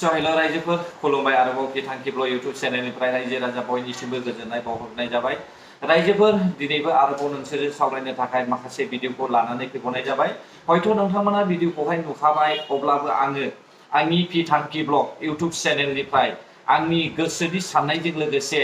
सहायल रायजोफोर खुलुमबाय आरोबाव बिथांखिब्ल इउट्यूब चेनेलनिफ्राय रायजो राजा बयनिसिमबो गोजोननाय बावहरनाय जाबाय। रायजोफोर दिनैबो आरोबाव नोंसोरजों सावरायनो थाखाय माखासे भिडिअखौ लानानै फैबावनाय जाबाय। हयथ' नोंथांमोना भिडिअखौहाय नुखाबाय, अब्लाबो आङो आंनि बिथांखिब्ल इउट्यूब चेनेलनिफ्राय आंनि गोसोनि साननायजों लोगोसे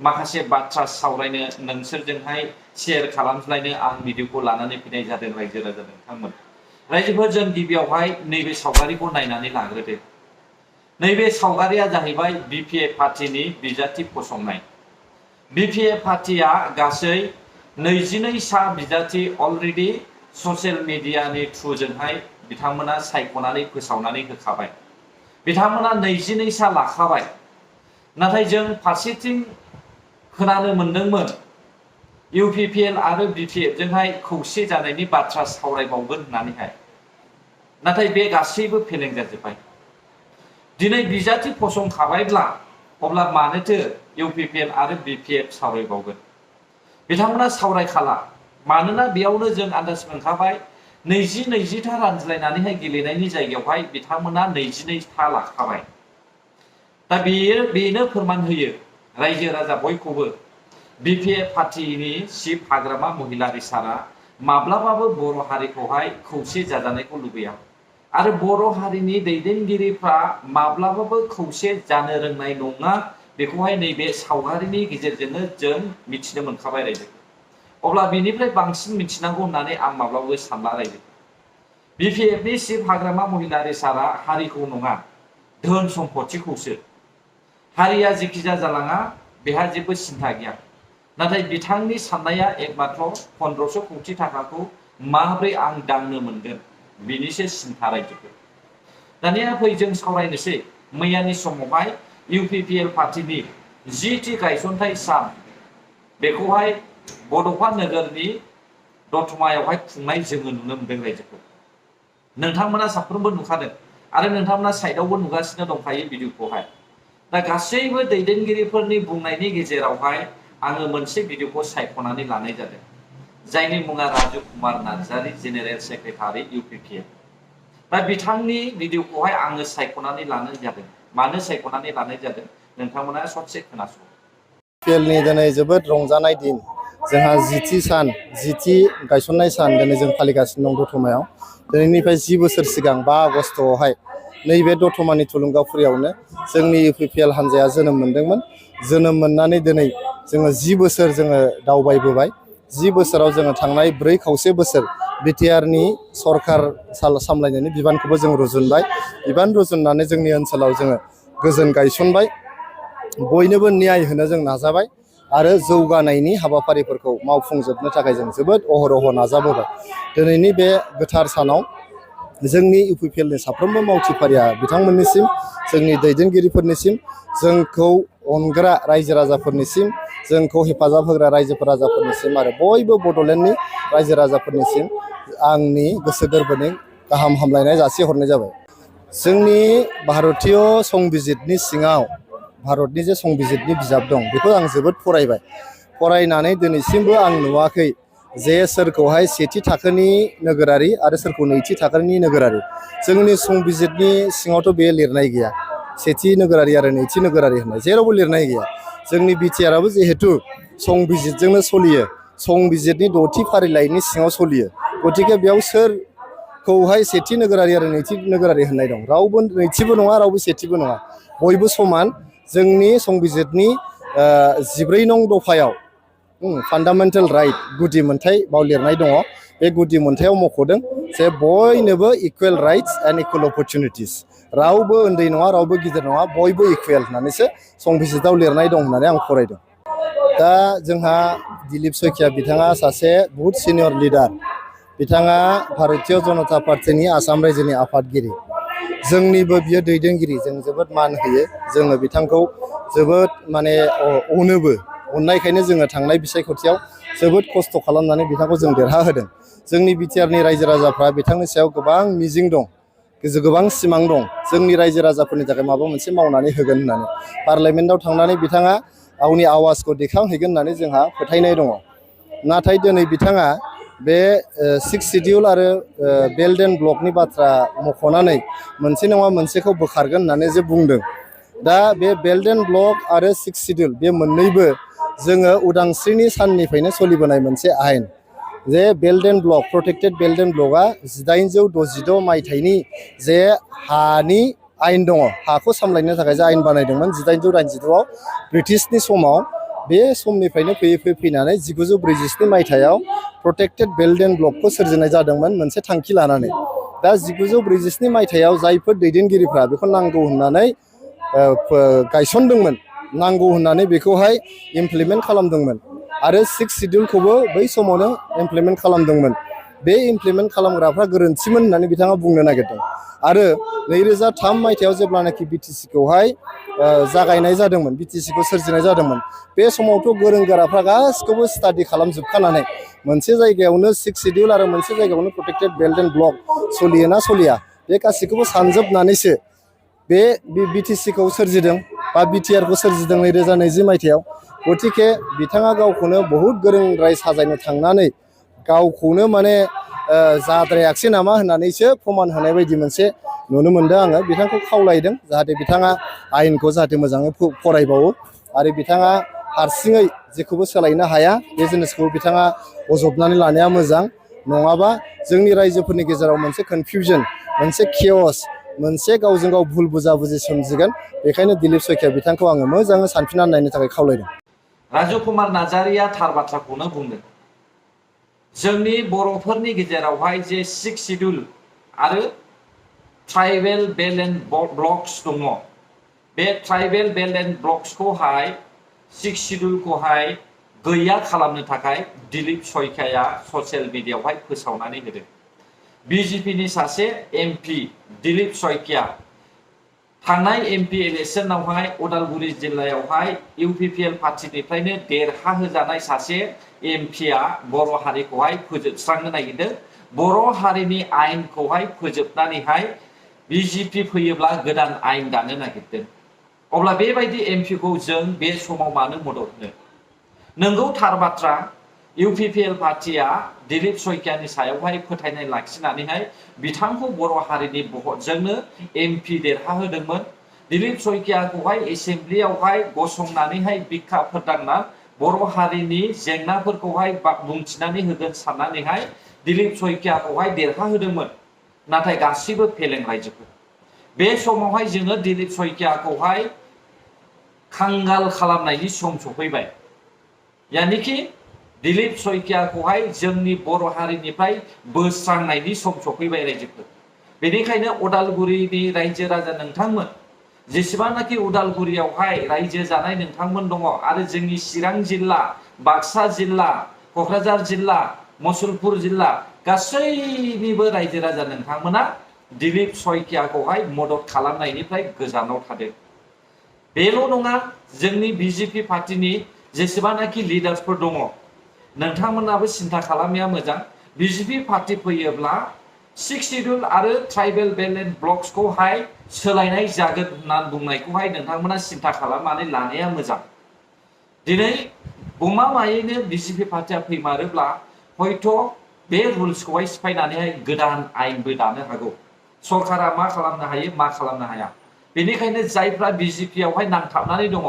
माखासे बाथ्रा सावरायनो नोंसोरजोंहाय शेयार खालामज्लायनो आं भिडिअखौ लानानै फैनाय जादों रायजो राजा नोंथांमोन। रायजोफोर जों गिबियावहाय नैबे सावगारिखौ नायनानै लाग्रोदो। नैबे सावगारिया जाहैबाय बिपिएफ पार्टीनि बिजाथि फसंनाय। बिपिएफ पार्टीया गासै 22 सा बिजाथि अलरेडि ससियेल मिडियानि थ्रुजोंहाय बिथांमोना सायख'नानै फोसावनानै होखाबाय। बिथांमोना 22 सा लाखाबाय। नाथाय जों फारसेथिं खोनानो मोनदोंमोन इउपिपिएल आरो बिपिएफ जोंहाय खौसे जानायनि बाथ्रा सावरायबावगोन होननानैहाय। नाथाय बे गासैबो फेलें जाजोब्बाय। दिनै बिजाथि फसंखाबायब्ला अब्ला मानोथो इउपिपिएल आरो बिपिएफ सावरायबावगोन? बिथांमोना सावरायखाला। मानोना बेयावनो जों आन्दाज मोनखाबाय 20 था रानज्लायनानैहाय गेलेनायनि जायगायावहाय बिथांमोना 22 था लाखाबाय। दा बेनो फोरमान होयो रायजो राजा बयखौबो बिपिएफ पार्टीनि चिफ हाग्रामा महिलारि सारा माब्लाबाबो बर' हारिखौहाय खौसे जाजानायखौ लुबैया आरो बर' हारिनि दैदेनगिरिफ्रा माब्लाबाबो खौसे जानो रोंनाय नङा। बेखौहाय नैबे सावगारिनि गेजेरजोंनो जों मिथिनो मोनखाबाय रायजो। अब्ला बेनिफ्राय बांसिन मिथिनांगौ होननानै आं माब्लाबाबो सानला रायजो। बिपिएफनि चिफ हाग्रामा महिलारि सारा हारिखौ नङा, धोन सम्पथिखौसो। हारिया जेखिजाया जालाङा बेहा जेबो सिन्था गैया। नाथाय बिथांनि साननाया एकमात्र 1500 कौटि थाखाखौ माब्रै आं दांनो मोनगोन बिनिसो सिन्था रायजोफोर। दानिया फै जों सावरायनोसै मैयानि समावहाय इउपिपिएल पार्टीनि 10थि गायसनथाय सान बेखौहाय बड'फा नोगोरनि दतमायावहाय खुंनाय जोङो नुनो मोनदों रायजोफोर। नोंथांमोना साफ्रोमबो नुखादों आरो नोंथांमोना साइडआवबो नुगासिनो दंखायो भिडिअखौहाय। दा गासैबो दैदेनगिरिफोरनि बुंनायनि गेजेरावहाय आङो मोनसे भिडिअखौ सायख'नानै लानाय जादों, जायनि मुङा Raju Kumar Narzary, general secretary UPPL. दा बिथांनि भिडिअखौहाय आङो सायख'नानै लानाय जादों। मानो सायख'नानै लानाय जादों नोंथांमोना ससे खोनासं। इउपिपिएलनि दिनै जोबोद रंजानाय दिन। जोंहा 10थि गायसननाय सान दिनै जों फालिगासिनो दं दतमायाव। दिनैनिफ्राय 10 बोसोर सिगां 5 आगस्टआवहाय नैबे दतमानि थुलुंगाफुरियावनो जोंनि इउपिपिएल हान्जाया जोनोम मोनदोंमोन। जोनोम मोननानै दिनै जोङो 10 बोसोर जोङो दावबायबोबाय। 10 बोसोराव जोङो थांनाय 4 खावसे बोसोर बिटिआरनि सरकार सामलायनायनि बिबानखौबो जों रुजुनबाय। बिबान रुजुननानै जोंनि ओनसोलाव जोङो गोजोन गायसनबाय। बयनोबो न्याय होनो जों नाजाबाय आरो जौगानायनि हाबाफारिफोरखौ मावफुंजोबनो थाखाय जों जोबोद अहरह नाजाबोबाय। दिनैनि बे गोथार सानाव जोंनि इउपिपिएलनि साफ्रोमबो मावथिफारिया बिथांमोननिसिम, जोंनि दैदेनगिरिफोरनिसिम, जोंखौ अनग्रा रायजो राजाफोरनिसिम, जोंखौ हेफाजाब होग्रा रायजो राजाफोरनिसिम आरो बयबो बड'लेण्डनि रायजो राजाफोरनिसिम आंनि गोसो गोरबोनि गाहाम हामलायनाय जासिहरनाय जाबाय। जोंनि भारतीय संबिजितनि सिङाव भारतनि जे संबिजितनि बिजाब दं बेखौ आं जोबोद फरायबाय। फरायनानै दिनैसिमबो आं नुवाखै जे सोरखौहाय 1थि थाखोनि नोगोरारि आरो सोरखौ 2थि थाखोनि नोगोरारि। जोंनि संबिजितनि सिङावथ' बे लिरनाय गैया 1थि नोगोरारि आरो 2थि नोगोरारि होननाय जेरावबो लिरनाय गैया। जोंनि बिटिआरआबो जिहेतु संबिजितजोंनो सोलियो, संबिजितनि 6थि फारिलाइनि सिङाव सोलियो। गतिके बेयाव सोरखौहाय 1थि नोगोरारि आरो 2थि नोगोरारि होननाय दं? रावबो 2थिबो नङा, रावबो 1थिबो नङा, बयबो समान। जोंनि संबिजितनि 14 नं दफायाव फान्डामेन्टेल राइट, गुदि मोन्थाइ बाव लिरनाय दङ। बे गुदि मोन्थायाव मख'दों जे बयनोबो equal rights and equal opportunities. रावबो उन्दै नङा, रावबो गिदिर नङा, बयबो इकुवेल होननानैसो संबिजिताव लिरनाय दं होननानै आं फरायदों। दा जोंहा दिलीप सयखिया बिथाङा सासे बहुद सिनियर लिडार। बिथाङा भारतीय जनता पार्टीनि आसाम रायजोनि आफादगिरि। जोंनिबो बियो दैदेनगिरि, जों जोबोद मान होयो। जोङो बिथांखौ जोबोद अनोबो। अननायखायनो जोङो थांनाय बिसायख'थियाव जोबोद खस्थ' खालामनानै बिथांखौ जों देरहाहोदों। जोंनि बिटिआरनि रायजो राजाफ्रा बिथांनि सायाव गोबां मिजिं दं, गोबां सिमां दं, जोंनि रायजो राजाफोरनि थाखाय माबा मोनसे मावनानै होगोन होननानै। पार्लामेन्टआव थांनानै बिथाङा गावनि आवाजखौ दैखांहैगोन होननानै जोंहा फोथायनाय दङ। नाथाय दिनै बिथाङा बे 6 शिडिउल आरो बेल्ट एन्ड ब्लकनि बाथ्रा मख'नानै मोनसे नङा मोनसेखौ बोखारगोन होननानै जे बुंदों। दा बे बेल्ट एन्ड ब्लक आरो 6 शिडिउल बे मोननैबो जोङो उदांस्रिनि साननिफ्रायनो सोलिबोनाय मोनसे आयेन। जे belt and block protected belt and ब्लकआ 1866 मायथाइनि जे हानि आयेन दङ, हाखौ सामलायनो थाखाय जे आयेन बानायदोंमोन 1886आव ब्रिटिशनि समाव। बे समनिफ्रायनो फैयै फैनानै 1947 मायथाइयाव प्रटेक्टेड बेल्ट एन्ड ब्लकखौ सोरजिनाय जादोंमोन मोनसे थांखि लानानै। दा 1947 मायथाइयाव जायफोर दैदेनगिरिफ्रा बेखौ नांगौ होननानै गायसनदोंमोन, नांगौ होननानै बेखौहाय इमप्लिमेन्ट खालामदोंमोन आरो 6 शिडिउलखौबो बै समावनो इमप्लिमेन्ट खालामदोंमोन। बे इमप्लिमेन्ट खालामग्राफ्रा गोरोन्थिमोन होननानै बिथाङा बुंनो नागिरदों। आरो 2003 मायथाइयाव जेब्लानाखि बिटिसिखौहाय जागायनाय जादोंमोन, बिटिसिखौ सोरजिनाय जादोंमोन, बे समावथ' गोरों गोराफ्रा गासिखौबो स्टाडि खालामजोबखानानै मोनसे जायगायावनो 6 शिडिउल आरो मोनसे जायगायावनो प्रटेक्टेड बेल्ट एन्ड ब्लक सोलियोना सोलिया बे गासैखौबो सानजोबनानैसो बे बिटिसिखौ सोरजिदों बा बिटिआरखौ सोरजिदों 2020 मायथाइयाव। गतिके बिथाङा गावखौनो बहुद गोरोंद्राय साजायनो थांनानै गावखौनो माने जाद्रायाखसै नामा होननानैसो प्रमान होनाय बायदि मोनसे नुनो मोनदों आङो। बिथांखौ खावलायदों जाहाथे बिथाङा आयेनखौ जाहाथे मोजाङै फरायबावो आरो बिथाङा हारसिङै जेखौबो सोलायनो हाया बे जिनिसखौ बिथाङा बजबनानै लानाया मोजां। नङाबा जोंनि रायजोफोरनि गेजेराव मोनसे कनफिउजन, मोनसे केअस, मोनसे गावजों गाव भुल बुजाबुजि सोमजिगोन। बेखायनो दिलीप शइकिया बिथांखौ आङो मोजाङै सानफिननानै नायनो थाखाय खावलायदों। राजु कुमार नार्जारिया थार बाथ्राखौनो बुंदों। जोंनि बर'फोरनि गेजेरावहाय जे 6 शिडिउल आरो ट्राइबेल बेल्ट एन्ड ब्लक्स दङ, बे ट्राइबेल बेल्ट एन्ड ब्लक्सखौहाय 6 शिडिउलखौहाय गैया खालामनो थाखाय दिलीप शइकियाया ससियेल मिडियायावहाय फोसावनानै होदों। बिजेपिनि सासे एमपि दिलीप शइकिया थांनाय एमपि इलेक्शनावहाय उदालगुरि जिल्लायावहाय इउपिपिएल पार्टिनिफ्रायनो देरहाहोजानाय सासे एमपिआ बर' हारिखौहाय फोजोबस्रांनो नागिरदों। बर' हारिनि आयेनखौहाय फोजोबनानैहाय बिजेपि फैयोब्ला गोदान आयेन दानो नागिरदों। अब्ला बेबायदि एमपिखौ जों बे समाव मानो मदद होनो? नंगौ, थार बाथ्रा, इउपिपिएल पार्टिया दिलीप शइकियानि सायावहाय फोथायनाय लाखिनानैहाय बिथांखौ बर' हारिनि भटजोंनो एमपि देरहाहोदोंमोन। दिलीप शइकियाखौहाय एसेम्ब्लियावहाय गसंनानैहाय बिखा फोरदांना बर' हारिनि जेंनाफोरखौहाय बुंथिनानै होगोन साननानैहाय दिलीप शइकियाखौहाय देरहाहोदोंमोन। नाथाय गासिबो फेलें रायजोफोर। बे समावहाय जोङो दिलीप शइकियाखौहाय खांगाल खालामनायनि सम सफैबाय। यानिखि दिलीप शइकियाखौहाय जोंनि बर' हारिनिफ्राय बोस्रांनायनि सम सफैबाय रायजोफोर। बेनिखायनो उदालगुरिनि रायजो राजा नोंथांमोन, जेसेबांनाखि उदालगुरियावहाय रायजो जानाय नोंथांमोन दङ आरो जोंनि चिरां जिल्ला, बाक्सा जिल्ला, क'क्राझार जिल्ला, मुसलपुर जिल्ला गासैनिबो रायजो राजा नोंथांमोना दिलीप शइकियाखौहाय मदद खालामनायनिफ्राय गोजानाव थादों। बेल' नङा, जोंनि बिजेपि पार्टिनि जेसेबांनाखि लिडार्सफोर दङ नोंथांमोनाबो सिन्था खालामनाया मोजां। बिजेपि पार्टि फैयोब्ला 6 शिडिउल आरो ट्राइबेल बेल्ट एन्ड ब्लक्सखौहाय सोलायनाय जागोन होननानै बुंनायखौहाय नोंथांमोना सिन्था खालामनानै लानाया मोजां। दिनै गमामायैनो बिजेपि पार्टिया फैमारोब्ला हयथ' बे रुल्सखौहाय सिफायनानैहाय गोदान आयेनबो दानो हागौ। सरकारा मा खालामनो हायो, मा खालामनो हाया। बेनिखायनो जायफ्रा बिजेपियावहाय नांथाबनानै दङ,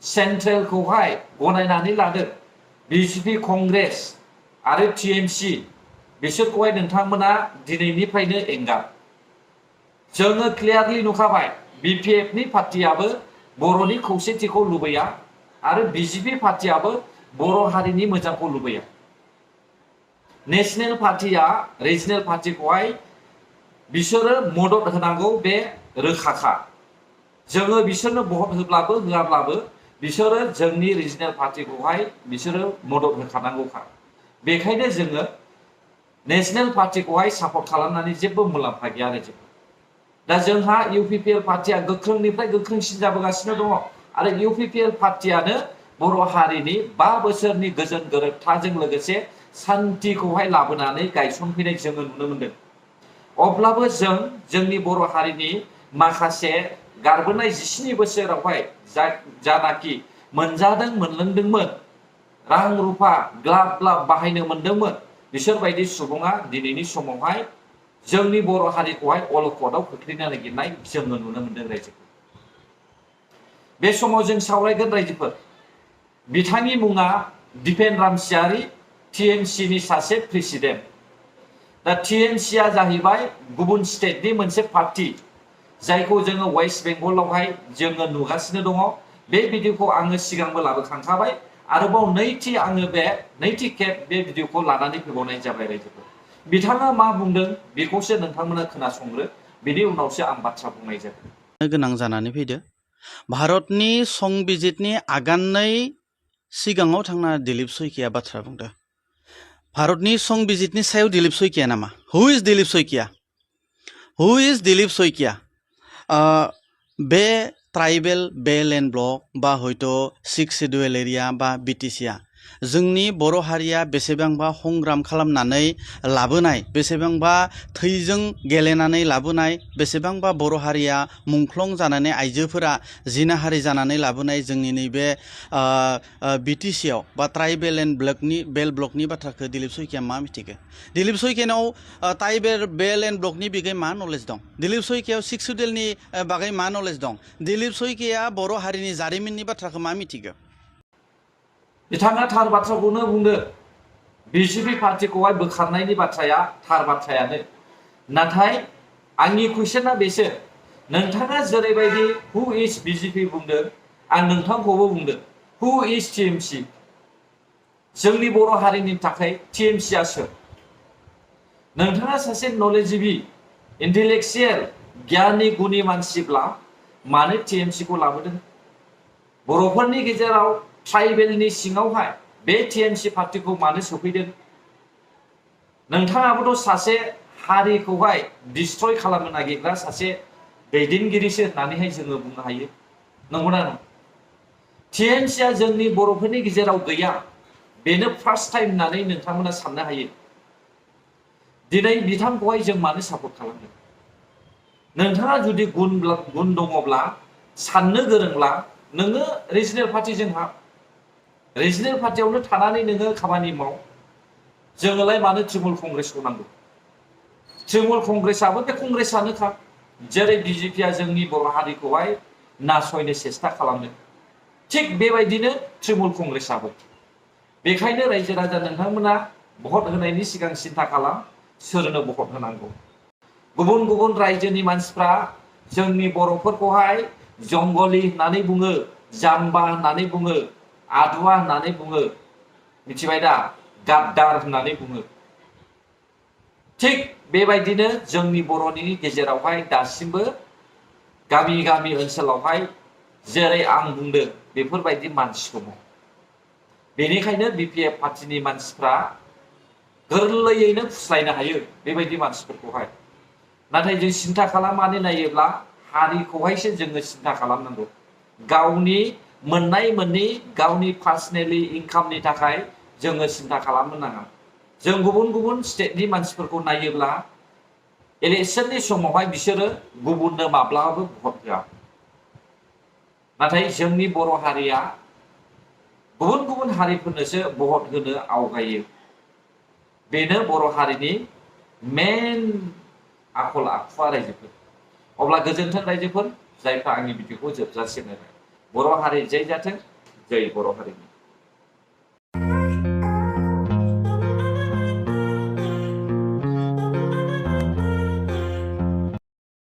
सेन्ट्रेलखौहाय गनायनानै लादों, बिजेपि कंग्रेस आरो टिएमसि, बिसोरखौहाय नोंथांमोना दिनैनिफ्रायनो एंगार। जोङो क्लियारलि नुखाबाय बिपिएफनि पार्टियाबो बर'नि खौसेथिखौ लुबैया आरो बिजेपि पार्टियाबो बर' हारिनि मोजांखौ लुबैया। नेशनेल पार्टिया रिजनेल पार्टिखौहाय बिसोरो मदद होनांगौ, बे रोखाखा। जोङो बिसोरनो भट होब्लाबो होआब्लाबो बिसोरो जोंनि रिजनेल पार्टिखौहाय बिसोरो मदद होखानांगौखा। बेखायनो जोङो नेशनेल पार्टिखौहाय सापर्ट खालामनानै जेबो मुलाम्फा गैया आरो जों। दा जोंहा इउपिपिएल पार्टिया गोख्रोंनिफ्राय गोख्रोंसिन जाबोगासिनो दङ आरो इउपिपिएल पार्टियानो बर' हारिनि 5 बोसोरनि गोजोन गोरोबथाजों लोगोसे सान्थिखौहाय लाबोनानै गायसनफैनाय जोङो नुनो मोनदों। अब्लाबो जों जोंनि बर' हारिनि माखासे गारबोनाय 17 बोसोरावहाय जानाखि मोनजादों, मोनलोंदोंमोन, रां रुफा ग्लाब ग्लाब बाहायनो मोनदोंमोन, बिसोरबायदि सुबुङा दिनैनि समावहाय जोंनि बर' हारिखौहाय अलखदाव खोख्लैनो नागिरनाय जोङो नुनो मोनदों रायजोफोर। बे समाव जों सावरायगोन रायजोफोर, बिथांनि मुङा दिपेन रामसियारि, TMCनि सासे प्रेसिडेन्ट। दा TMCआ जाहैबाय गुबुन स्टेटनि मोनसे पार्टी, जायखौ जोङो वेस्ट बेंगलावहाय जोङो नुगासिनो दङ। बे भिडिअखौ आङो सिगांबो लाबोखांखाबाय, आरोबाव नैथि खेब बे भिडिअखौ लानानै फैबावनाय जाबाय रायजोफोर। बिथाङा मा बुंदों बेखौसो नोंथांमोना खोनासंग्रो, बेनि उनावसो आं बाथ्रा बुंनाय जागोन। गोनां जानानै फैदो। भारतनि संबिजितनि आगाननै सिगाङाव थांना दिलीप सयकिया बाथ्रा बुंदो। भारतनि संबिजितनि सायाव दिलीप सयकिया नामा? हु इज दिलीप सयकिया? हु इज दिलीप सयकिया? बे ट्राइबेल बेल एन्ड ब्लक बा हयथ' 6 शिड्युल एरिया बा BTCआ जोंनि बर' हारिया बेसेबांबा संग्राम खालामनानै लाबोनाय, बेसेबांबा थैजों गेलेनानै लाबोनाय, बेसेबांबा बर' हारिया मुंख्लं जानानै आइजोफोरा जिनाहारि जानानै लाबोनाय जोंनि नैबे BTCआव बा ट्राइबेल एन्ड बेल ब्लकनि बाथ्राखौ दिलीप सयकिया मा मिथिगो? दिलीप सयकियानाव ट्राइबेल बेल एन्ड ब्लकनि बागै मा नलेज दं? दिलीप सयकियाव 6 शिड्युलनि बागै मा नलेज दं? दिलीप सयकिया बर' हारिनि जारिमिननि बाथ्राखौ मा मिथिगो? बिथाङा थार बाथ्राखौनो बुंदों। BJP पार्टीखौहाय बोखारनायनि बाथ्राया थार बाथ्रायानो। नाथाय आंनि कुइसना बेसो, नोंथाङा जेरैबायदि हु इज BJP बुंदों, आं नोंथांखौबो बुंदों हु इज TMC? जोंनि बर' हारिनि थाखाय TMCआ सोर? नोंथाङा सासे नलेजिबि, इन्टेलेक्चुयेल, गियाननि गुनि मानसिब्ला मानो TMCखौ लाबोदों? बर'फोरनि गेजेराव ट्राइबेलनि सिङावहाय बे TMC पार्टीखौ मानो सोफैदों? नोंथाङाबोथ' सासे हारिखौहाय डिस्ट्रय खालामनो नागिरग्रा सासे दैदेनगिरिसो होननानैहाय जोङो बुंनो हायो, नंगौना नङा? TMCआ जोंनि बर'फोरनि गेजेराव गैया, बेनो फार्स्ट टाइम होननानै नोंथांमोना साननो हायो। दिनै बिथांखौहाय जों मानो सापर्ट खालामदों? नोंथाङा जुदि गुन दङब्ला, साननो गोरोंब्ला, नोङो रिजनेल पार्टीजों हाब, रिजनेल पार्टीयावनो थानानै नोङो खामानि माव। जोङोलाय मानो तृणमूल कंग्रेसखौ नांगौ? तृणमूल कंग्रेसआबो बे कंग्रेसआनोखा, जेरै BJPआ जोंनि बर' हारिखौहाय नासयनो सेस्था खालामदों, थिग बेबायदिनो तृणमूल कंग्रेसआबो। बेखायनो रायजो राजा नोंथांमोना भट होनायनि सिगां सिन्था खालाम, सोरनो भट होनांगौ। गुबुन गुबुन रायजोनि मानसिफ्रा जोंनि बर'फोरखौहाय जंगलि होननानै बुङो, जाम्बा होननानै बुङो, आदुवा होननानै बुङो, मिथिबाय दा, गाद्दार होननानै बुङो। थिग बेबायदिनो जोंनि बर'नि गेजेरावहाय दासिमबो गामि गामि ओनसोलावहाय जेरै आं बुंदों बेफोरबायदि मानसि दङ। बेनिखायनो BPF पार्टीनि मानसिफ्रा गोरलैयैनो फुस्लायनो हायो बेबायदि मानसिफोरखौहाय। नाथाय जों सिन्था खालामनानै नायोब्ला हारिखौहायसो जोङो सिन्था खालामनांगौ। गावनि मोननाय मोननि गावनि पार्सनेलि इनकामनि थाखाय जोङो सिन्था खालामनो नाङा। जों गुबुन गुबुन स्टेटनि मानसिफोरखौ नायोब्ला इलेक्शननि समावहाय बिसोरो गुबुननो माब्लाबाबो भट होआ। नाथाय जोंनि बर' हारिया गुबुन गुबुन हारिफोरनोसो भट होनो आवगायो। बेनो बर' हारिनि मेन आखल आखुआ रायजोफोर। अब्ला गोजोन्थों रायजोफोर, जायफ्रा आंनि भिडिअखौ जोबजासिम नायबाय। बर' हारि जै जाथों, जै बर' हारिनि।